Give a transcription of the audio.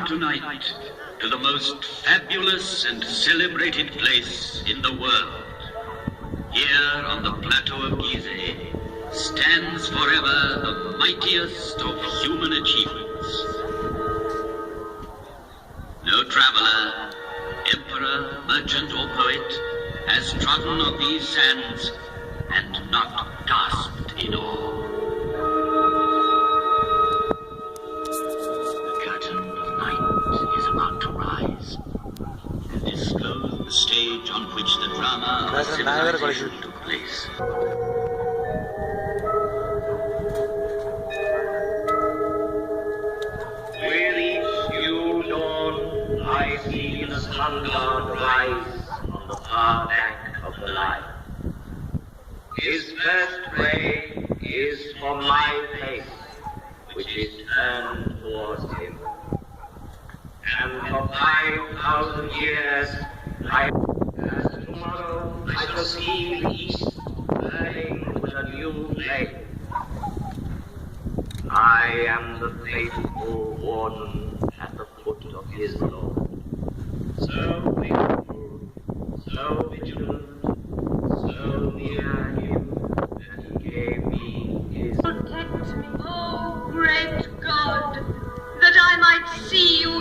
tonight to the most fabulous and celebrated place in the world. Here on the plateau of Giza stands forever the mightiest of human achievements. No traveler, emperor, merchant, or poet has trodden on these sands and not gasped in awe. The curtain of night is about to rise and disclose the stage on which the drama of civilization took place. With each new dawn, I see the sun god rise on the far bank of the Line. His first ray is for my face, which is turned towards him. And for 5,000 years, as tomorrow I shall see the east burning with a new flame. I am the faithful warden at the foot of his Lord. So faithful, so vigilant, so near him that he gave me his. Protect me, oh great God, that I might see you